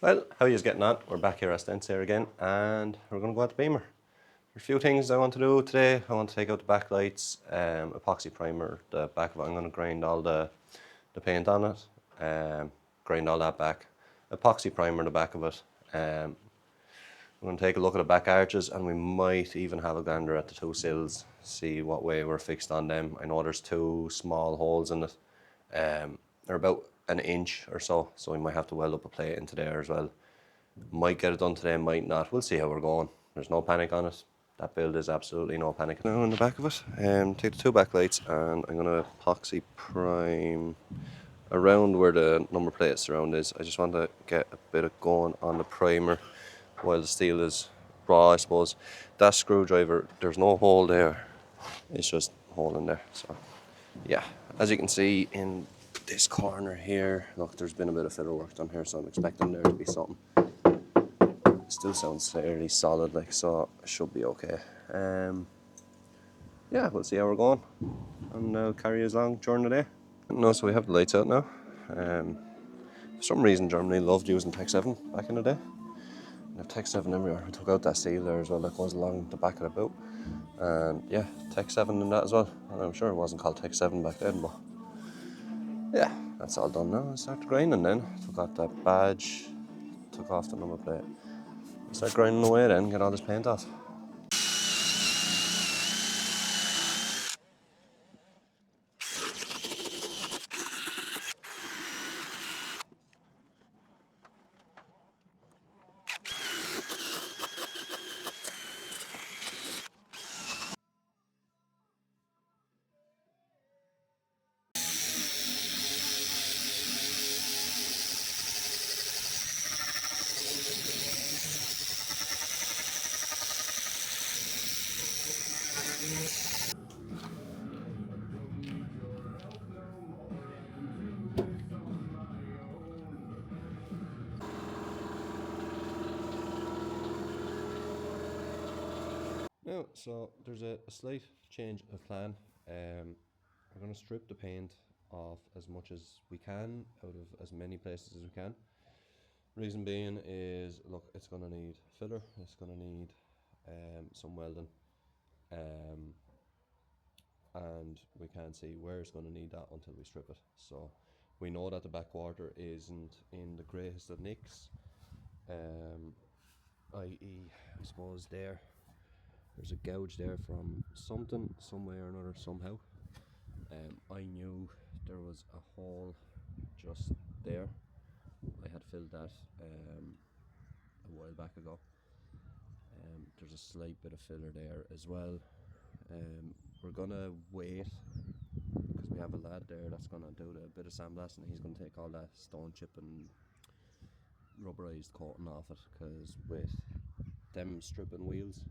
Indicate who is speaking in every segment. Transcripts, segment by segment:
Speaker 1: Well, how are you getting on? We're back here at Stents here again, and we're going to go at the Beamer. There's a few things I want to do today. I want to take out the backlights, epoxy primer, the back of it. I'm going to grind all the paint on it, grind all that back. Epoxy primer the back of it. We're going to take a look at the back arches, and we might even have a gander at the two sills, see what way we're fixed on them. I know there's two small holes in it. They're about an inch or so we might have to weld up a plate into there as well. Might get it done today, might not. We'll see how we're going. There's no panic on it. That build is absolutely no panic. Now on the back of it, take the two backlights and I'm going to epoxy prime around where the number plate surround is. I just want to get a bit of going on the primer while the steel is raw, I suppose. That screwdriver, there's no hole there. It's just a hole in there. So yeah, as you can see in this corner here, look, there's been a bit of filler work done here, so I'm expecting there to be something. It still sounds fairly solid, like, so it should be okay. Yeah, we'll see how we're going, and I'll carry you along during the day. No, so we have the lights out now. For some reason, Germany loved using Tech 7 back in the day. They have Tech 7 everywhere. We took out that seal there as well that goes along the back of the boot. And yeah, Tech 7 in that as well. And I'm sure it wasn't called Tech 7 back then, but yeah, that's all done now. I started grinding then. Took off that badge, took off the number plate. I start grinding away then, get all this paint off. Now, so there's a slight change of plan. We're going to strip the paint off as much as we can out of as many places as we can. Reason being is, look, it's going to need filler, it's going to need some welding, and we can't see where it's going to need that until we strip it. So we know that the back quarter isn't in the greatest of nicks, i.e. I suppose there's a gouge there from something, some way or another, somehow. I knew there was a hole just there. I had filled that a while back ago. There's a slight bit of filler there as well. We're gonna wait because we have a lad there that's gonna do a bit of sandblasting, and he's gonna take all that stone chip and rubberized coating off it, because with them stripping wheels,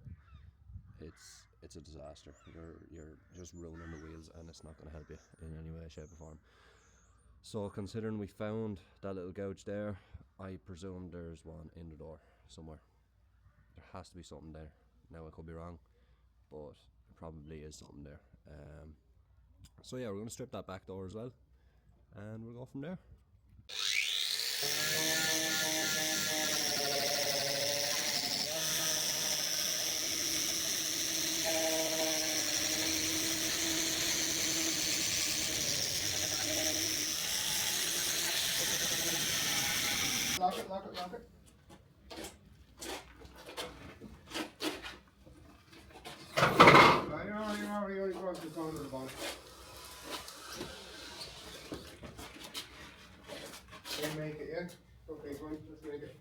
Speaker 1: it's a disaster. You're just ruining the wheels, and it's not going to help you in any way, shape or form. So considering we found that little gouge there, I presume there's one in the door somewhere. There has to be something there. Now I could be wrong, but it probably is something there. So yeah, we're going to strip that back door as well, and we'll go from there.
Speaker 2: Lock it, lock it, lock it. You're already across the corner of the bottom. You make it, yeah? Okay, fine, let's make it.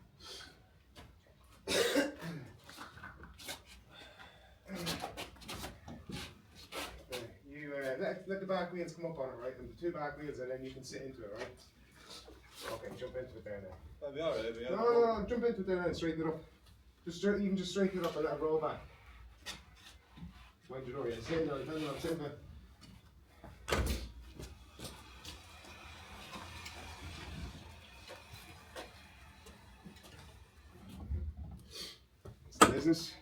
Speaker 2: Okay, you let the back wheels come up on it, right? And the two back wheels, and then you can sit into it, right? Okay, jump into it there now.
Speaker 1: That'll be alright,
Speaker 2: No, jump into it there now and straighten it up. You can just straighten it up and let it roll back. Mind your door, yeah. Same now, same now. It's the business.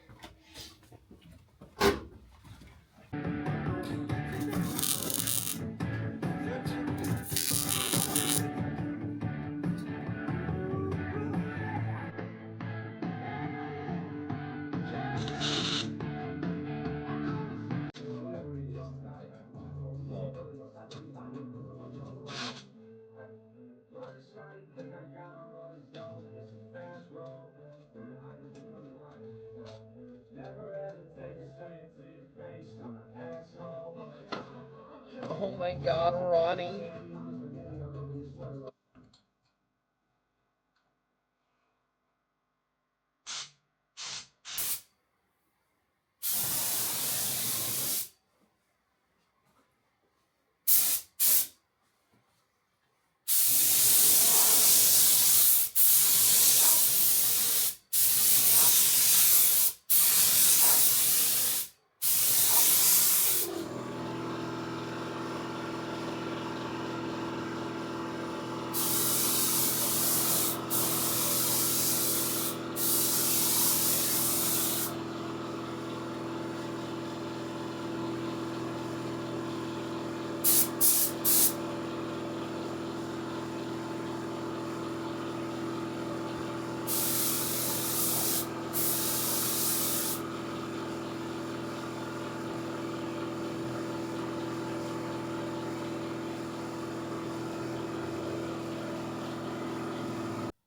Speaker 1: my God, Ronnie.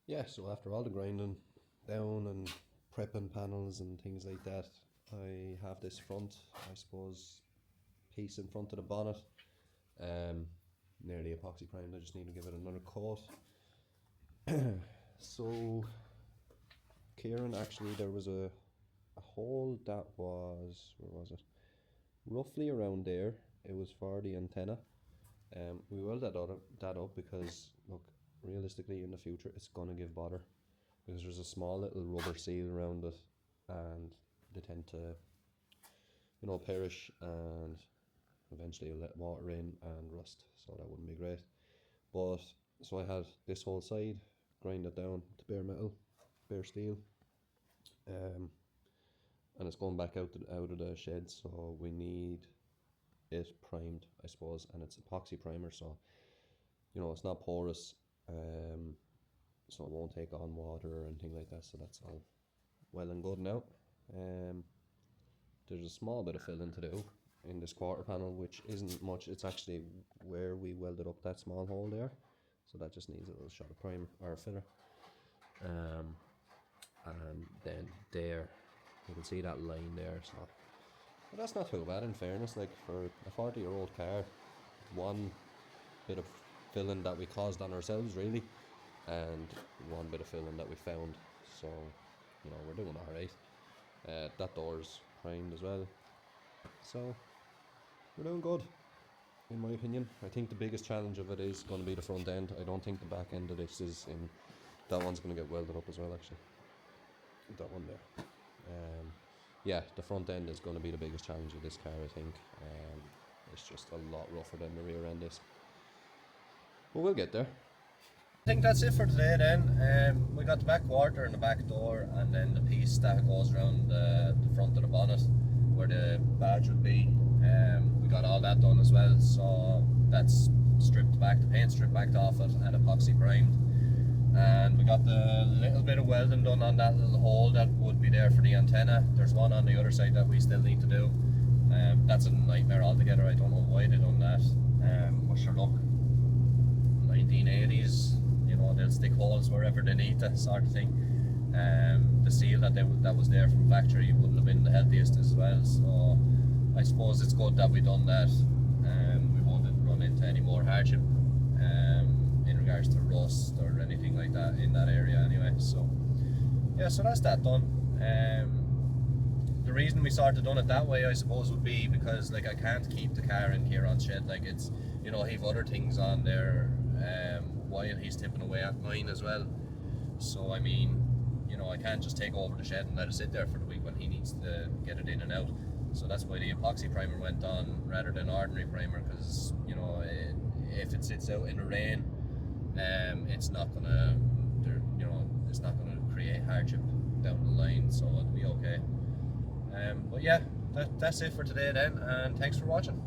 Speaker 1: Yeah, so after all the grinding down and prepping panels and things like that, I have this front, I suppose, piece in front of the bonnet. Nearly epoxy primed, I just need to give it another coat. So, Kieran, actually, there was a hole that was, where was it? Roughly around there. It was for the antenna. We welded that up because, look, realistically in the future it's gonna give bother because there's a small little rubber seal around it, and they tend to, you know, perish, and eventually you'll let water in and rust, so that wouldn't be great. But so I had this whole side grind it down to bare metal, bare steel, and it's going back out of the shed, so we need it primed, I suppose, and it's epoxy primer, so you know it's not porous, so it won't take on water or anything like that, so that's all well and good now. There's a small bit of filling to do in this quarter panel, which isn't much. It's actually where we welded up that small hole there, so that just needs a little shot of primer or filler. And then there you can see that line there, so but that's not too bad in fairness. Like, for a 40-year-old car, one bit of filling that we caused on ourselves really, and one bit of filling that we found, so you know we're doing alright. That door's primed as well, so we're doing good in my opinion. I think the biggest challenge of it is going to be the front end. I don't think the back end of this is in. That one's going to get welded up as well, actually, that one there. Yeah, the front end is going to be the biggest challenge of this car, I think. It's just a lot rougher than the rear end is, but we'll get there. I think that's it for today then. We got the back quarter and the back door, and then the piece that goes around the front of the bonnet where the badge would be. We got all that done as well, so that's stripped back, the paint stripped back off it and epoxy primed. And we got the little bit of welding done on that little hole that would be there for the antenna. There's one on the other side that we still need to do. That's a nightmare altogether. I don't know why they done that. But sure, look, 1980s, you know, they'll stick holes wherever they need to, sort of thing. The seal that was there from factory wouldn't have been the healthiest as well, so I suppose it's good that we done that. We won't run into any more hardship in regards to rust or anything like that in that area anyway. So yeah, so that's that done. The reason we sort of done it that way, I suppose, would be because, like, I can't keep the car in Kieran's shed. Like, it's, you know, he've other things on there while he's tipping away at mine as well. So I mean, you know, I can't just take over the shed and let it sit there for the week when he needs to get it in and out. So that's why the epoxy primer went on rather than ordinary primer, because, you know, if it sits out in the rain, it's not gonna, you know, it's not gonna create hardship down the line, so it'll be okay. But yeah, that's it for today then, and thanks for watching.